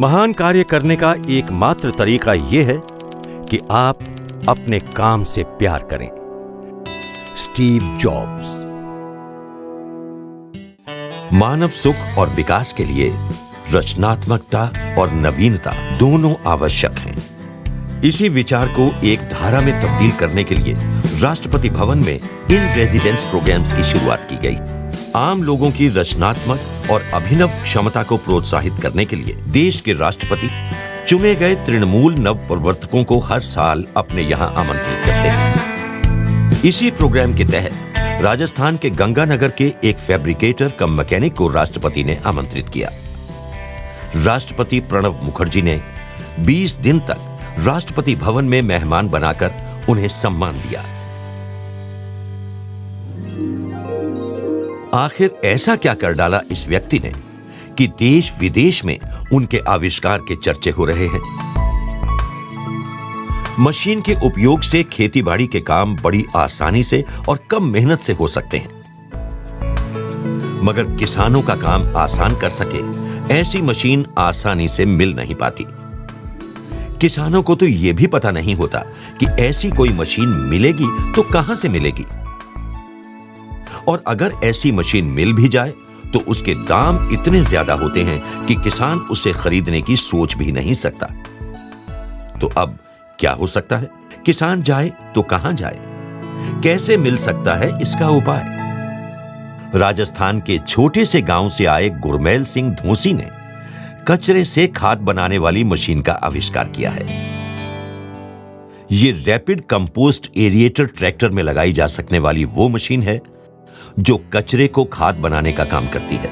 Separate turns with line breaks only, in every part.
महान कार्य करने का एकमात्र तरीका यह है कि आप अपने काम से प्यार करें। Steve jobs. मानव सुख और विकास के लिए रचनात्मकता और नवीनता दोनों आवश्यक हैं। इसी विचार को एक धारा में तब्दील करने के लिए राष्ट्रपति भवन में इन रेजिडेंस प्रोग्राम्स की शुरुआत की गई। आम लोगों की रचनात्मक और अभिनव क्षमता को प्रोत्साहित करने के लिए देश के राष्ट्रपति चुने गए तृणमूल नव प्रवर्तकों को हर साल अपने यहां आमंत्रित करते हैं। इसी प्रोग्राम के तहत राजस्थान के गंगानगर के एक फैब्रिकेटर कम मैकेनिक को राष्ट्रपति ने आमंत्रित किया। राष्ट्रपति प्रणब मुखर्जी ने 20 दिन तक राष्ट्रपति भवन में मेहमान बनाकर उन्हें सम्मान दिया। आखिर ऐसा क्या कर डाला इस व्यक्ति ने कि देश विदेश में उनके आविष्कार के चर्चे हो रहे हैं। मशीन के उपयोग से खेतीबाड़ी के काम बड़ी आसानी से और कम मेहनत से हो सकते हैं, मगर किसानों का काम आसान कर सके ऐसी मशीन आसानी से मिल नहीं पाती। किसानों को तो यह भी पता नहीं होता कि ऐसी कोई मशीन मिलेगी तो कहां से मिलेगी, और अगर ऐसी मशीन मिल भी जाए तो उसके दाम इतने ज्यादा होते हैं कि किसान उसे खरीदने की सोच भी नहीं सकता। तो अब क्या हो सकता है? किसान जाए तो कहां जाए, कैसे मिल सकता है इसका उपाय? राजस्थान के छोटे से गांव से आए गुरमेल सिंह धोसी ने कचरे से खाद बनाने वाली मशीन का आविष्कार किया है। यह रैपिड कंपोस्ट एरिएटर ट्रैक्टर में लगाई जा सकने वाली वो मशीन है जो कचरे को खाद बनाने का काम करती है।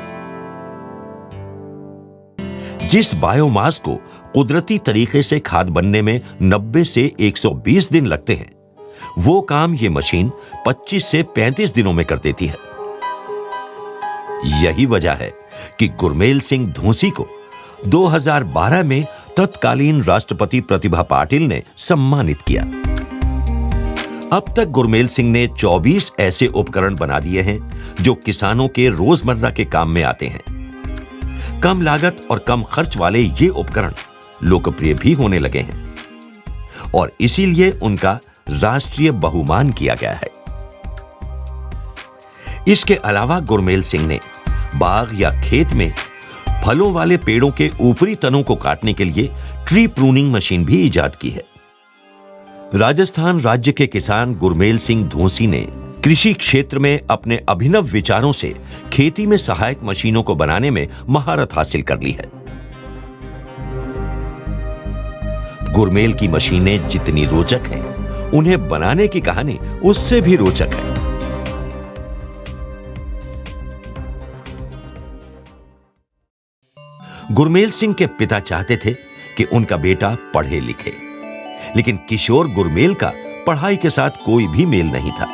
जिस बायोमास को कुदरती तरीके से खाद बनने में 90 से 120 दिन लगते हैं, वो काम ये मशीन 25 से 35 दिनों में कर देती है। यही वजह है कि गुरमेल सिंह धोसी को 2012 में तत्कालीन राष्ट्रपति प्रतिभा पाटिल ने सम्मानित किया। अब तक गुरमेल सिंह ने 24 ऐसे उपकरण बना दिए हैं जो किसानों के रोजमर्रा के काम में आते हैं। कम लागत और कम खर्च वाले ये उपकरण लोकप्रिय भी होने लगे हैं और इसीलिए उनका राष्ट्रीय बहुमान किया गया है। इसके अलावा गुरमेल सिंह ने बाग या खेत में फलों वाले पेड़ों के ऊपरी तनों को काटने के लिए ट्री प्रूनिंग मशीन भी इजाद की है। राजस्थान राज्य के किसान गुरमेल सिंह धोसी ने कृषि क्षेत्र में अपने अभिनव विचारों से खेती में सहायक मशीनों को बनाने में महारत हासिल कर ली है। गुरमेल की मशीनें जितनी रोचक हैं, उन्हें बनाने की कहानी उससे भी रोचक है। गुरमेल सिंह के पिता चाहते थे कि उनका बेटा पढ़े लिखे, लेकिन किशोर गुरमेल का पढ़ाई के साथ कोई भी मेल नहीं था।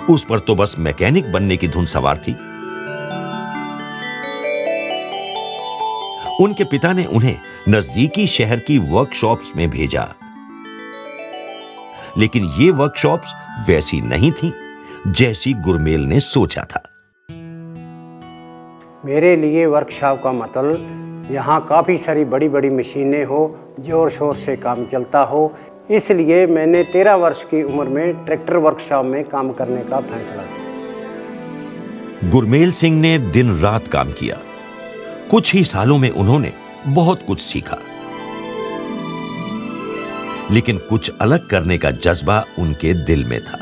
उस पर तो बस मैकेनिक बनने की धुन सवार थी। उनके पिता ने उन्हें नजदीकी शहर की वर्कशॉप्स में भेजा, लेकिन ये वर्कशॉप्स वैसी नहीं थी जैसी गुरमेल ने सोचा था।
मेरे लिए वर्कशॉप का मतलब यहाँ काफ़ी सारी बड़ी बड़ी मशीनें हो, जोर शोर से काम चलता हो, इसलिए मैंने 13 वर्ष की उम्र में ट्रैक्टर वर्कशॉप में काम करने का फैसला किया।
गुरमेल सिंह ने दिन रात काम किया। कुछ ही सालों में उन्होंने बहुत कुछ सीखा, लेकिन कुछ अलग करने का जज्बा उनके दिल में था।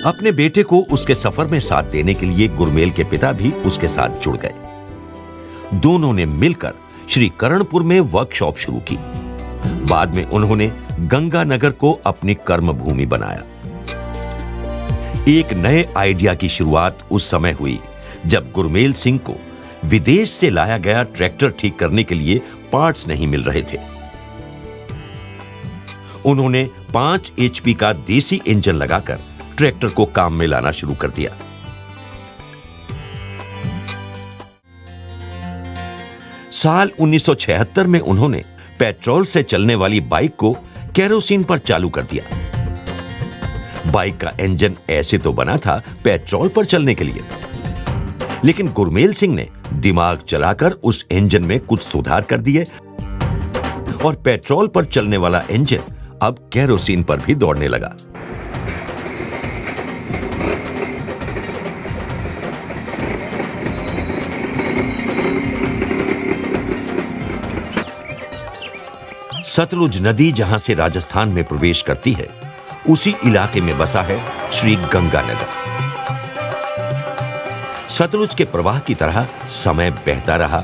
अपने बेटे को उसके सफर में साथ देने के लिए गुरमेल के पिता भी उसके साथ जुड़ गए। दोनों ने मिलकर श्री करणपुर में वर्कशॉप शुरू की। बाद में उन्होंने गंगानगर को अपनी कर्म भूमि बनाया। एक नए आइडिया की शुरुआत उस समय हुई जब गुरमेल सिंह को विदेश से लाया गया ट्रैक्टर ठीक करने के लिए पार्ट्स नहीं मिल रहे थे। उन्होंने 5 HP का देसी इंजन लगाकर ट्रैक्टर को काम में लाना शुरू कर दिया। साल 1976 में उन्होंने पेट्रोल से चलने वाली बाइक को केरोसिन पर चालू कर दिया। बाइक का इंजन ऐसे तो बना था पेट्रोल पर चलने के लिए, लेकिन गुरमेल सिंह ने दिमाग चलाकर उस इंजन में कुछ सुधार कर दिए और पेट्रोल पर चलने वाला इंजन अब केरोसिन पर भी दौड़ने लगा। सतलुज नदी जहां से राजस्थान में प्रवेश करती है, उसी इलाके में बसा है श्री गंगानगर। सतलुज के प्रवाह की तरह समय बहता रहा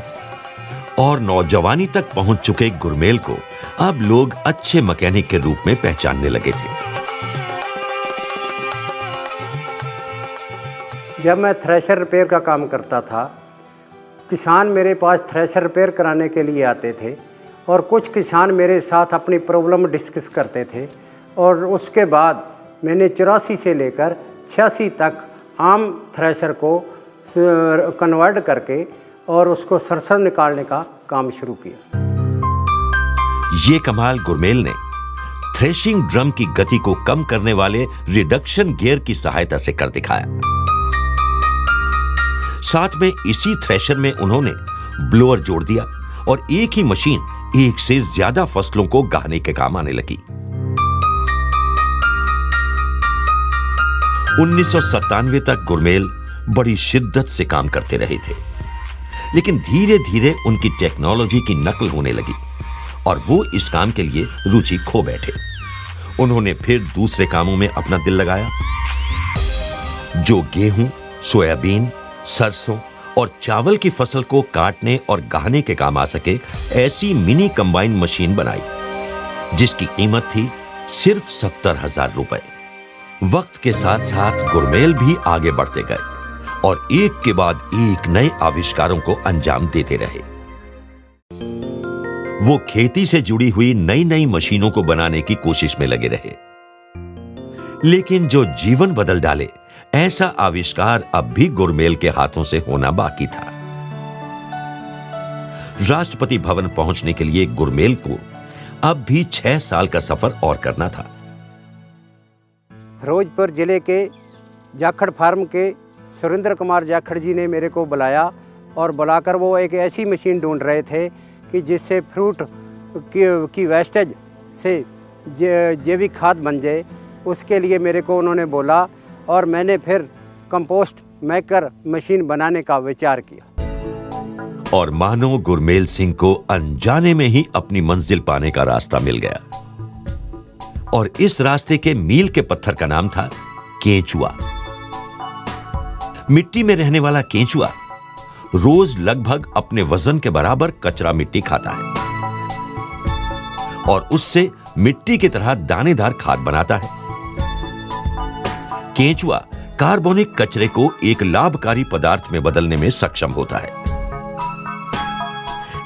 और नौजवानी तक पहुंच चुके गुरमेल को अब लोग अच्छे मैकेनिक के रूप में पहचानने लगे थे।
जब मैं थ्रेशर रिपेयर का काम करता था, किसान मेरे पास थ्रेशर रिपेयर कराने के लिए आते थे और कुछ किसान मेरे साथ अपनी प्रॉब्लम डिस्कस करते थे। और उसके बाद मैंने 84 से लेकर 86 तक आम थ्रेशर को कन्वर्ट करके और उसको सरसर निकालने का काम शुरू किया।
ये कमाल गुरमेल ने थ्रेशिंग ड्रम की गति को कम करने वाले रिडक्शन गियर की सहायता से कर दिखाया। साथ में इसी थ्रेशर में उन्होंने ब्लोअर जोड़ दिया और एक ही मशीन एक से ज्यादा फसलों को गाहने के काम आने लगी। 1997 तक गुरमेल बड़ी शिद्दत से काम करते रहे थे, लेकिन धीरे धीरे उनकी टेक्नोलॉजी की नकल होने लगी और वो इस काम के लिए रुचि खो बैठे। उन्होंने फिर दूसरे कामों में अपना दिल लगाया, जो गेहूं, सोयाबीन, सरसों और चावल की फसल को काटने और गाहने के काम आ सके ऐसी मिनी कंबाइन मशीन बनाई, जिसकी कीमत थी सिर्फ 70,000 रुपए। वक्त के साथ साथ गुरमेल भी आगे बढ़ते गए और एक के बाद एक नए आविष्कारों को अंजाम देते रहे। वो खेती से जुड़ी हुई नई नई मशीनों को बनाने की कोशिश में लगे रहे, लेकिन जो जीवन बदल डाले ऐसा आविष्कार अब भी गुरमेल के हाथों से होना बाकी था। राष्ट्रपति भवन पहुंचने के लिए गुरमेल को अब भी 6 साल का सफर और करना था।
फिरोजपुर जिले के जाखड़ फार्म के सुरेंद्र कुमार जाखड़ जी ने मेरे को बुलाया और बुलाकर वो एक ऐसी मशीन ढूंढ रहे थे कि जिससे फ्रूट की वेस्टेज से जैविक खाद बन जाए। उसके लिए मेरे को उन्होंने बोला और मैंने फिर कंपोस्ट मेकर मशीन बनाने का विचार किया।
और मानो गुरमेल सिंह को अनजाने में ही अपनी मंजिल पाने का रास्ता मिल गया। और इस रास्ते के मील के पत्थर का नाम था केंचुआ। मिट्टी में रहने वाला केंचुआ रोज लगभग अपने वजन के बराबर कचरा मिट्टी खाता है और उससे मिट्टी की तरह दानेदार खाद बनाता है। केंचुआ कार्बनिक कचरे को एक लाभकारी पदार्थ में बदलने में सक्षम होता है।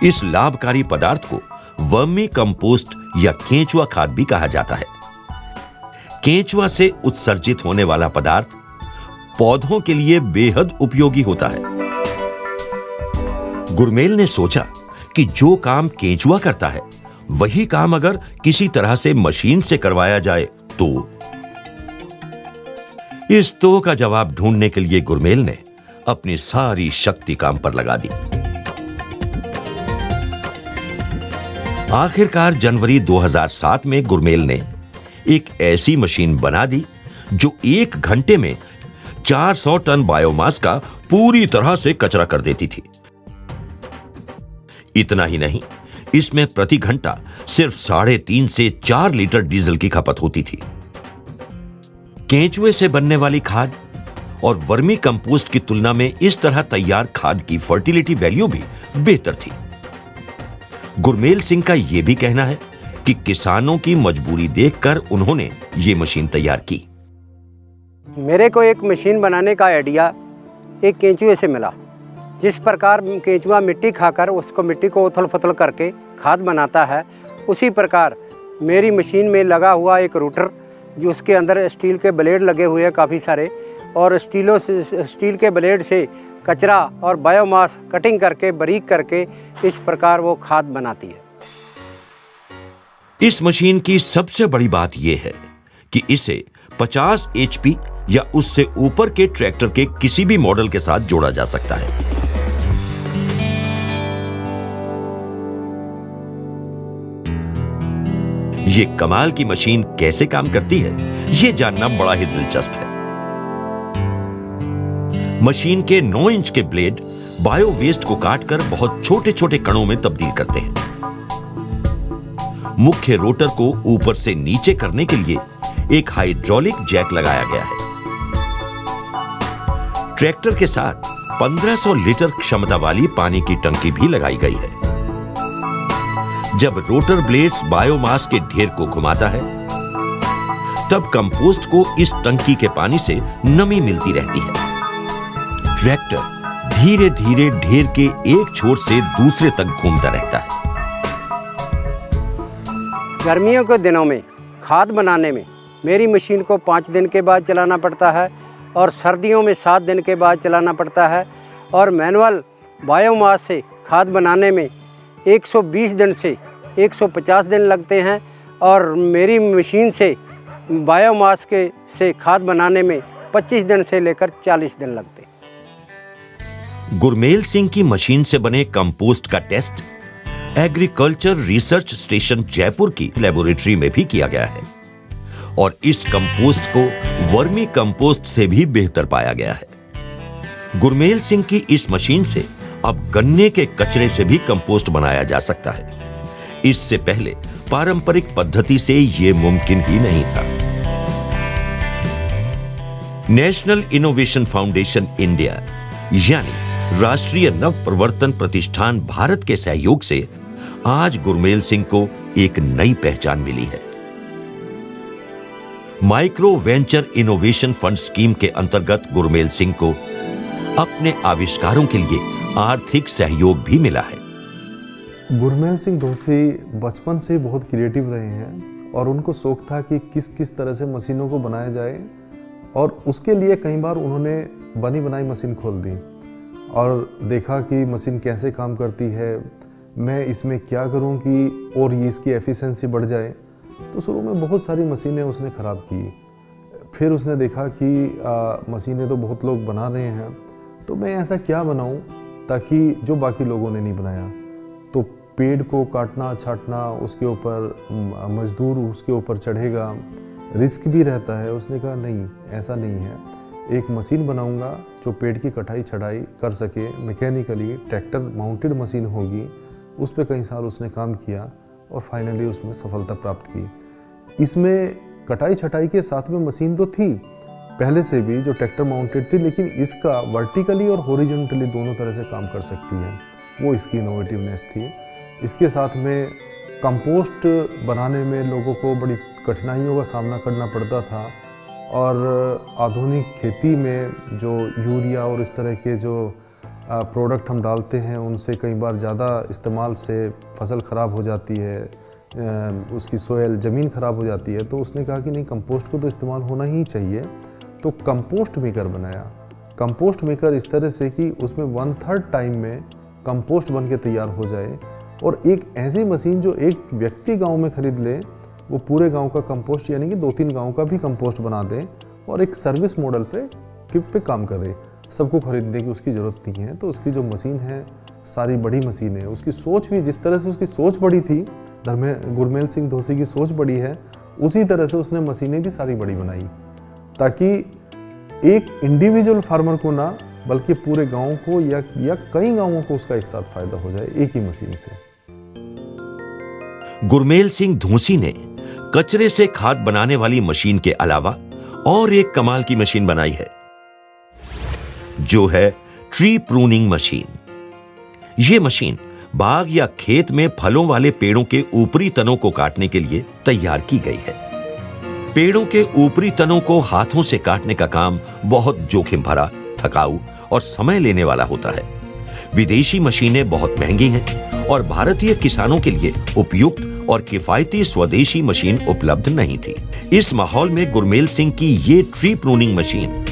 इस लाभकारी पदार्थ को वर्मी कंपोस्ट या केंचुआ खाद भी कहा जाता है। केंचुआ से उत्सर्जित होने वाला पदार्थ पौधों के लिए बेहद उपयोगी होता है। गुरमेल ने सोचा कि जो काम केंचुआ करता है, वही काम अगर किसी तरह से मशीन से करवाया जाए तो। इस तो का जवाब ढूंढने के लिए गुरमेल ने अपनी सारी शक्ति काम पर लगा दी। आखिरकार जनवरी 2007 में गुरमेल ने एक ऐसी मशीन बना दी जो 1 घंटे में 400 टन बायोमास का पूरी तरह से कचरा कर देती थी। इतना ही नहीं, इसमें प्रति घंटा सिर्फ 3.5 से 4 लीटर डीजल की खपत होती थी। केंचुए से बनने वाली खाद और वर्मी कंपोस्ट की तुलना में इस तरह तैयार खाद की फर्टिलिटी वैल्यू भी बेहतर थी। गुरमेल सिंह का यह भी कहना है कि किसानों की मजबूरी देखकर उन्होंने ये मशीन तैयार की।
मेरे को एक मशीन बनाने का आइडिया एक केंचुए से मिला। जिस प्रकार केंचुआ मिट्टी खाकर उसको मिट्टी को उथल पुथल करके खाद बनाता है, उसी प्रकार मेरी मशीन में लगा हुआ एक रूटर, जो उसके अंदर स्टील के ब्लेड लगे हुए हैं काफ़ी सारे, और स्टील के ब्लेड से कचरा और बायोमास कटिंग करके बारीक करके इस प्रकार वो खाद बनाती है।
इस मशीन की सबसे बड़ी बात यह है कि इसे 50 HP या उससे ऊपर के ट्रैक्टर के किसी भी मॉडल के साथ जोड़ा जा सकता है। ये कमाल की मशीन कैसे काम करती है, ये जानना बड़ा ही दिलचस्प है। मशीन के 9 इंच के ब्लेड बायो वेस्ट को काटकर बहुत छोटे छोटे कणों में तब्दील करते हैं। मुख्य रोटर को ऊपर से नीचे करने के लिए एक हाइड्रोलिक जैक लगाया गया है। ट्रैक्टर के साथ 1500 लीटर क्षमता वाली पानी की टंकी भी लगाई गई है। जब रोटर ब्लेड्स बायोमास के ढेर को घुमाता है, तब कंपोस्ट को इस टंकी के पानी से नमी मिलती रहती है। ट्रैक्टर धीरे धीरे ढेर के एक छोर से दूसरे तक घूमता रहता है।
गर्मियों के दिनों में खाद बनाने में मेरी मशीन को 5 दिन के बाद चलाना पड़ता है और सर्दियों में 7 दिन के बाद चलाना पड़ता है। और मैनुअल बायोमास से खाद बनाने में 120 दिन से 150 दिन लगते हैं और मेरी मशीन से बायोमास से खाद बनाने में 25 दिन से लेकर 40 दिन लगते हैं।
गुरमेल सिंह की मशीन से बने कंपोस्ट का test agriculture research station Jaipur की लेबोरेटरी में भी किया गया है और इस कंपोस्ट को वर्मी कंपोस्ट से भी बेहतर पाया गया है। गुरमेल सिंह की इस मशीन से अब गन्ने के कचरे से भी कंपोस्ट बनाया जा सकता है। इससे पहले पारंपरिक पद्धति से यह मुमकिन ही नहीं था। नेशनल इनोवेशन फाउंडेशन इंडिया यानी राष्ट्रीय नव प्रवर्तन प्रतिष्ठान भारत के सहयोग से आज गुरमेल सिंह को एक नई पहचान मिली है। Micro venture innovation fund scheme के अंतर्गत गुरमेल सिंह को अपने आविष्कारों के लिए आर्थिक सहयोग भी मिला है।
गुरमेल सिंह धोसी बचपन से ही बहुत क्रिएटिव रहे हैं और उनको शौक था कि किस किस तरह से मशीनों को बनाया जाए और उसके लिए कई बार उन्होंने बनी बनाई मशीन खोल दी और देखा कि मशीन कैसे काम करती है, मैं इसमें क्या करूं कि और ये इसकी एफिशिएंसी बढ़ जाए। तो शुरू में बहुत सारी मशीनें उसने ख़राब की। फिर उसने देखा कि मशीनें तो बहुत लोग बना रहे हैं, तो मैं ऐसा क्या बनाऊं ताकि जो बाकी लोगों ने नहीं बनाया। तो पेड़ को काटना छाटना, उसके ऊपर मजदूर उसके ऊपर चढ़ेगा, रिस्क भी रहता है। उसने कहा नहीं, ऐसा नहीं है, एक मशीन बनाऊंगा जो पेड़ की कटाई छटाई कर सके, मैकेनिकली ट्रैक्टर माउंटेड मशीन होगी। उस पर कई साल उसने काम किया और फाइनली उसमें सफलता प्राप्त की। इसमें कटाई छटाई के साथ में मशीन तो थी पहले से भी जो ट्रैक्टर माउंटेड थी, लेकिन इसका वर्टिकली और हॉरिजॉन्टली दोनों तरह से काम कर सकती है, वो इसकी इनोवेटिवनेस थी। इसके साथ में कंपोस्ट बनाने में लोगों को बड़ी कठिनाइयों का सामना करना पड़ता था और आधुनिक खेती में जो यूरिया और इस तरह के जो प्रोडक्ट हम डालते हैं उनसे कई बार ज़्यादा इस्तेमाल से फसल ख़राब हो जाती है, उसकी सोयल ज़मीन ख़राब हो जाती है। तो उसने कहा कि नहीं, कंपोस्ट को तो इस्तेमाल होना ही चाहिए। तो कंपोस्ट मेकर बनाया। कंपोस्ट मेकर इस तरह से कि उसमें 1/3 टाइम में कंपोस्ट बन के तैयार हो जाए और एक ऐसी मशीन जो एक व्यक्ति गांव में खरीद ले, वो पूरे गांव का कंपोस्ट यानी कि 2-3 गांव का भी कंपोस्ट बना दे और एक सर्विस मॉडल पे काम करे। सबको खरीदने की उसकी ज़रूरत नहीं है। तो उसकी जो मशीन है सारी बड़ी मशीन है। उसकी सोच भी जिस तरह से उसकी सोच बड़ी थी, गुरमेल सिंह धोसी की सोच बड़ी है, उसी तरह से उसने मशीनें भी सारी बड़ी बनाई ताकि एक इंडिविजुअल फार्मर को ना बल्कि पूरे गांव को या कई गांवों को उसका एक साथ फायदा हो जाए एक ही मशीन से।
गुरमेल सिंह धोसी ने कचरे से खाद बनाने वाली मशीन के अलावा और एक कमाल की मशीन बनाई है जो है ट्री प्रूनिंग मशीन। यह मशीन बाग या खेत में फलों वाले पेड़ों के ऊपरी तनों को काटने के लिए तैयार की गई है। पेड़ों के ऊपरी तनों को हाथों से काटने का काम बहुत जोखिम भरा, थकाऊ और समय लेने वाला होता है। विदेशी मशीनें बहुत महंगी हैं और भारतीय किसानों के लिए उपयुक्त और किफायती स्वदेशी मशीन उपलब्ध नहीं थी। इस माहौल में गुरमेल सिंह की ये ट्री प्रूनिंग मशीन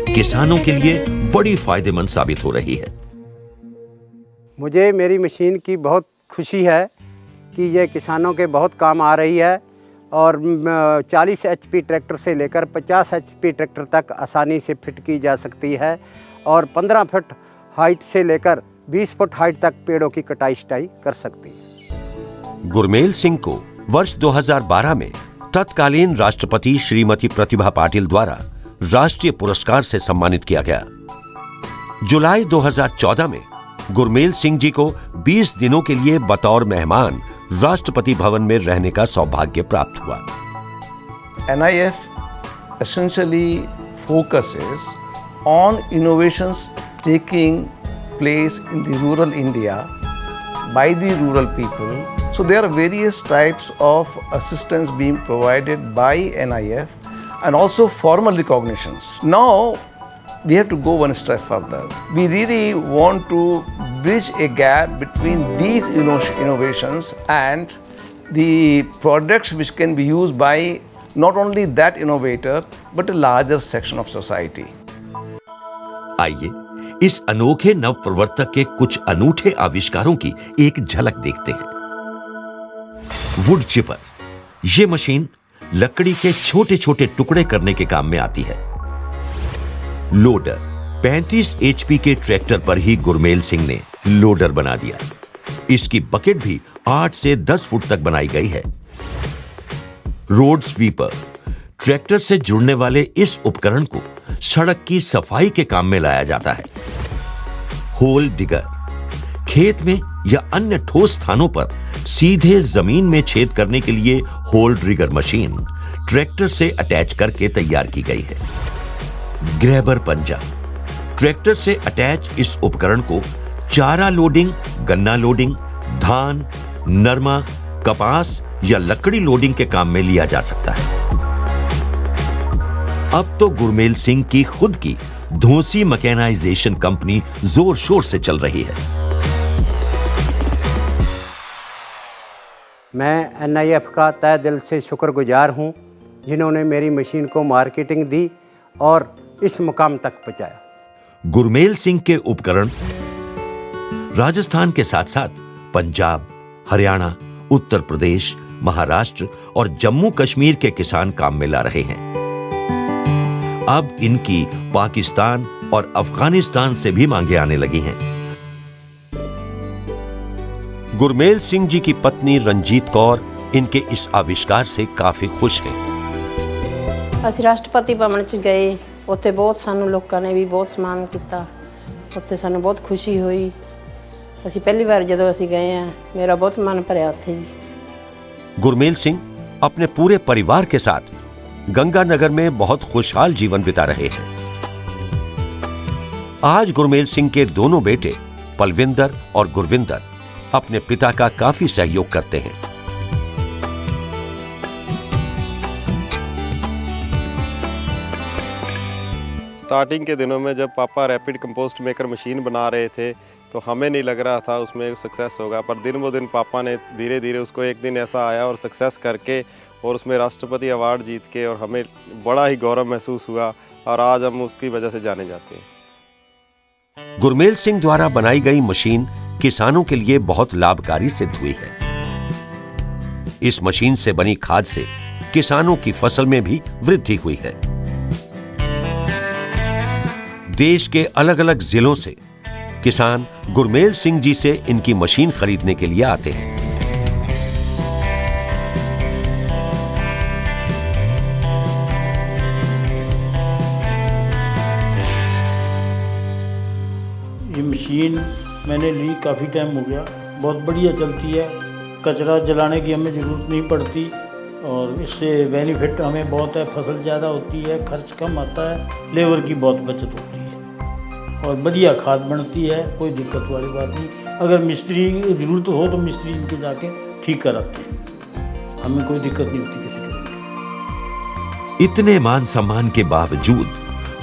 किसानों के लिए बड़ी फायदेमंद साबित हो रही है।
मुझे मेरी मशीन की बहुत खुशी है कि ये किसानों के बहुत काम आ रही है और 40 HP ट्रैक्टर से लेकर 50 HP ट्रैक्टर तक आसानी से फिट की जा सकती है और 15 फुट हाइट से लेकर 20 फुट हाइट तक पेड़ों की कटाई छटाई कर सकती है।
गुरमेल सिंह को वर्ष 2012 में तत्कालीन राष्ट्रपति श्रीमती प्रतिभा पाटिल द्वारा राष्ट्रीय पुरस्कार से सम्मानित किया गया। जुलाई 2014 में गुरमेल सिंह जी को 20 दिनों के लिए बतौर मेहमान राष्ट्रपति भवन में रहने का सौभाग्य प्राप्त हुआ।
NIF essentially focuses on innovations taking place in the rural India by the rural people. So there are various types of assistance being provided by NIF and also formal recognitions. Now we have to go one step further. We really want to bridge a gap between these innovations and the products which can be used by not only that innovator but a larger section of society.
आइए इस अनोखे नव प्रवर्तक के कुछ अनूठे आविष्कारों की एक झलक देखते हैं। वुड चिपर, ये मशीन लकड़ी के छोटे छोटे टुकड़े करने के काम में आती है। लोडर, 35 HP के ट्रैक्टर पर ही गुरमेल सिंह ने लोडर बना दिया। इसकी बकेट भी 8 से 10 फुट तक बनाई गई है। रोड स्वीपर, ट्रैक्टर से जुड़ने वाले इस उपकरण को सड़क की सफाई के काम में लाया जाता है। होल डिगर, खेत में या अन्य ठोस स्थानों पर सीधे जमीन में छेद करने के लिए होल डिगर मशीन ट्रैक्टर से अटैच करके तैयार की गई है। ग्रैबर पंजा, ट्रैक्टर से अटैच इस उपकरण को चारा लोडिंग, गन्ना लोडिंग, धान, नरमा, कपास या लकड़ी लोडिंग के काम में लिया जा सकता है। अब तो गुरमेल सिंह की खुद की धोसी मैकेनाइजेशन कंपनी जोर शोर से चल रही है।
मैं NIF का तहे दिल से शुक्रगुजार हूं, जिन्होंने मेरी मशीन को मार्केटिंग दी और इस मुकाम तक पहुंचाया।
गुरमेल सिंह के उपकरण राजस्थान के साथ साथ पंजाब, हरियाणा, उत्तर प्रदेश, महाराष्ट्र और जम्मू कश्मीर के किसान काम में ला रहे हैं। अब इनकी पाकिस्तान और अफगानिस्तान से भी मांगे आने लगी हैं। गुरमेल सिंह जी की पत्नी रंजीत कौर इनके इस आविष्कार से काफी खुश हैं।
ਅਸੀਂ ਰਾਸ਼ਟਰਪਤੀ ਭਵਨ ਚ ਗਏ, ਉੱਥੇ ਬਹੁਤ ਸਾਨੂੰ ਲੋਕਾਂ ਨੇ ਵੀ ਬਹੁਤ ਸਨਮਾਨ ਕੀਤਾ। ਉੱਥੇ ਸਾਨੂੰ ਬਹੁਤ ਖੁਸ਼ੀ ਹੋਈ। ਅਸੀਂ ਪਹਿਲੀ ਵਾਰ ਜਦੋਂ ਅਸੀਂ ਗਏ ਆ, ਮੇਰਾ बहुत मन भरिया ਉੱਥੇ जी।
गुरमेल सिंह अपने पूरे परिवार के साथ गंगानगर में बहुत खुशहाल जीवन बिता रहे हैं। आज गुरमेल सिंह के दोनों बेटे पलविंदर और गुरविंदर अपने पिता का काफी सहयोग करते हैं।
स्टार्टिंग के दिनों में जब पापा रैपिड कंपोस्ट मेकर मशीन बना रहे थे तो हमें नहीं लग रहा था उसमें सक्सेस होगा, पर दिन ब दिन पापा ने धीरे धीरे उसको एक दिन ऐसा आया और सक्सेस करके और उसमें राष्ट्रपति अवार्ड जीत के, और हमें बड़ा ही गौरव महसूस हुआ और आज हम उसकी वजह से जाने जाते हैं।
गुरमेल सिंह द्वारा बनाई गई मशीन किसानों के लिए बहुत लाभकारी सिद्ध हुई है। इस मशीन से बनी खाद से किसानों की फसल में भी वृद्धि हुई है। देश के अलग अलग जिलों से किसान गुरमेल सिंह जी से इनकी मशीन खरीदने के लिए आते हैं।
ये मशीन मैंने ली, काफ़ी टाइम हो गया, बहुत बढ़िया चलती है। कचरा जलाने की हमें ज़रूरत नहीं पड़ती और इससे बेनिफिट हमें बहुत है। फसल ज़्यादा होती है, खर्च कम आता है, लेबर की बहुत बचत होती है और बढ़िया खाद बनती है। कोई दिक्कत वाली बात नहीं। अगर मिस्त्री ज़रूरत हो तो मिस्त्री इनके जाके ठीक कराते हैं, हमें कोई दिक्कत नहीं होती किसी की।
इतने मान सम्मान के बावजूद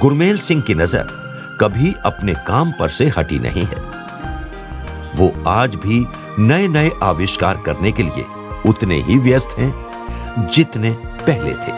गुरमेल सिंह की नजर कभी अपने काम पर से हटी नहीं है। वो आज भी नए नए आविष्कार करने के लिए उतने ही व्यस्त हैं जितने पहले थे।